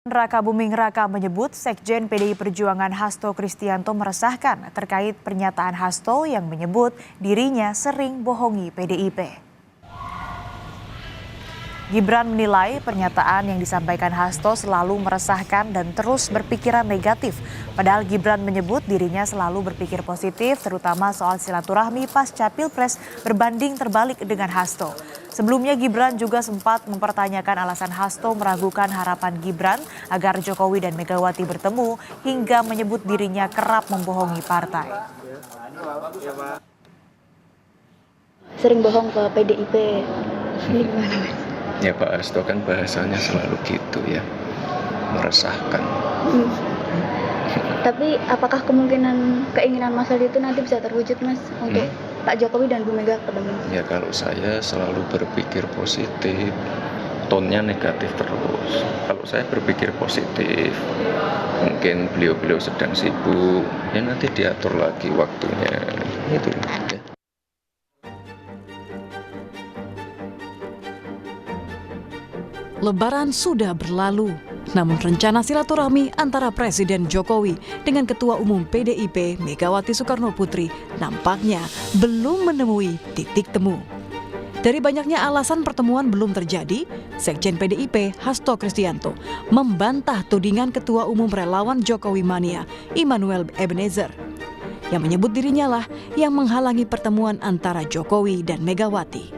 Raka Buming Raka menyebut Sekjen PDI Perjuangan Hasto Kristianto meresahkan terkait pernyataan Hasto yang menyebut dirinya sering bohongi PDIP. Gibran menilai pernyataan yang disampaikan Hasto selalu meresahkan dan terus berpikiran negatif. Padahal Gibran menyebut dirinya selalu berpikir positif, terutama soal silaturahmi pasca Pilpres berbanding terbalik dengan Hasto. Sebelumnya Gibran juga sempat mempertanyakan alasan Hasto meragukan harapan Gibran agar Jokowi dan Megawati bertemu hingga menyebut dirinya kerap membohongi partai. Sering bohong ke PDIP. Ini gimana, Mas? Ya Pak Hasto kan bahasanya selalu gitu ya, meresahkan. Tapi apakah keinginan Mas Aldi itu nanti bisa terwujud, Mas, untuk Pak Jokowi dan Bu Mega ketemu? Ya kalau saya selalu berpikir positif, tonnya negatif terus. Kalau saya berpikir positif, mungkin beliau sedang sibuk, ya nanti diatur lagi waktunya. Itu ya. Lebaran sudah berlalu, namun rencana silaturahmi antara Presiden Jokowi dengan Ketua Umum PDIP Megawati Soekarno Putri nampaknya belum menemui titik temu. Dari banyaknya alasan pertemuan belum terjadi, Sekjen PDIP Hasto Kristianto membantah tudingan Ketua Umum Relawan Jokowi Mania Immanuel Ebenezer, yang menyebut dirinya lah yang menghalangi pertemuan antara Jokowi dan Megawati.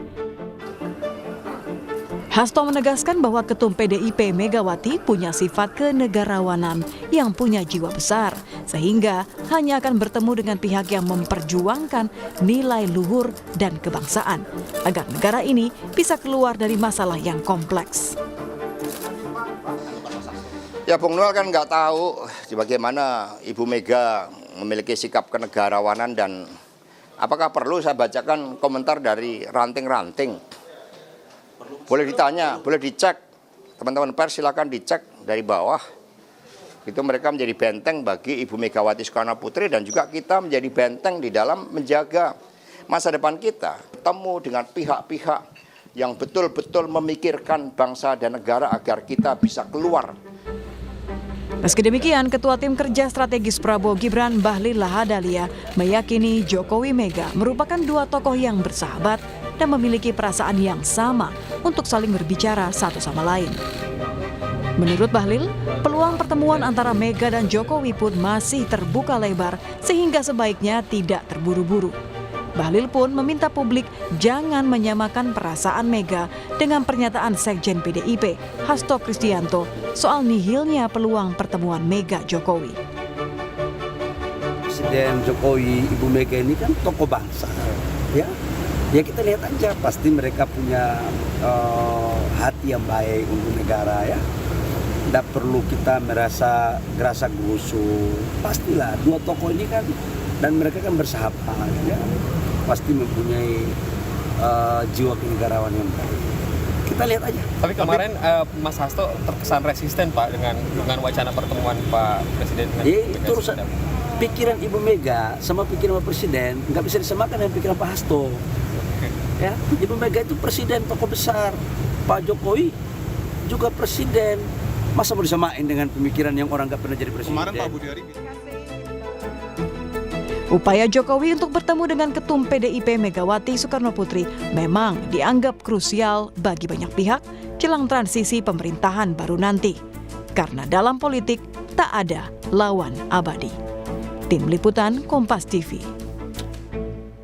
Hasto menegaskan bahwa Ketum PDIP Megawati punya sifat kenegarawanan yang punya jiwa besar, sehingga hanya akan bertemu dengan pihak yang memperjuangkan nilai luhur dan kebangsaan, agar negara ini bisa keluar dari masalah yang kompleks. Ya Bung Noel kan nggak tahu bagaimana Ibu Mega memiliki sikap kenegarawanan, dan apakah perlu saya bacakan komentar dari ranting-ranting? Boleh ditanya, boleh dicek, teman-teman pers silakan dicek dari bawah. Itu mereka menjadi benteng bagi Ibu Megawati Soekarno Putri, dan juga kita menjadi benteng di dalam menjaga masa depan kita. Bertemu dengan pihak-pihak yang betul-betul memikirkan bangsa dan negara agar kita bisa keluar. Meski demikian, Ketua Tim Kerja Strategis Prabowo Gibran Bahlil Lahadalia meyakini Jokowi Mega merupakan dua tokoh yang bersahabat dan memiliki perasaan yang sama untuk saling berbicara satu sama lain. Menurut Bahlil, peluang pertemuan antara Mega dan Jokowi pun masih terbuka lebar sehingga sebaiknya tidak terburu-buru. Bahlil pun meminta publik jangan menyamakan perasaan Mega dengan pernyataan Sekjen PDIP Hasto Kristianto soal nihilnya peluang pertemuan Mega Jokowi. Presiden Jokowi, Ibu Mega ini kan tokoh bangsa, ya. Ya kita lihat aja, pasti mereka punya hati yang baik untuk negara, ya. Tidak perlu kita merasa gerasa gerusu. Pastilah dua tokoh ini kan, dan mereka kan bersahabat, ya. Pasti mempunyai jiwa kenegarawan yang baik. Kita lihat aja. Tapi kemarin Mas Hasto terkesan resisten Pak dengan wacana pertemuan Pak Presiden dengan itu urusan pikiran Ibu Mega sama pikiran Pak Presiden nggak bisa disamakan dengan pikiran Pak Hasto. Ya, Ibu Mega itu presiden, tokoh besar. Pak Jokowi juga presiden. Masa mau disamain dengan pemikiran yang orang nggak pernah jadi presiden? Kemarin Pak Budiari. Upaya Jokowi untuk bertemu dengan Ketum PDIP Megawati Soekarno Putri memang dianggap krusial bagi banyak pihak jelang transisi pemerintahan baru nanti. Karena dalam politik tak ada lawan abadi. Tim Liputan Kompas TV.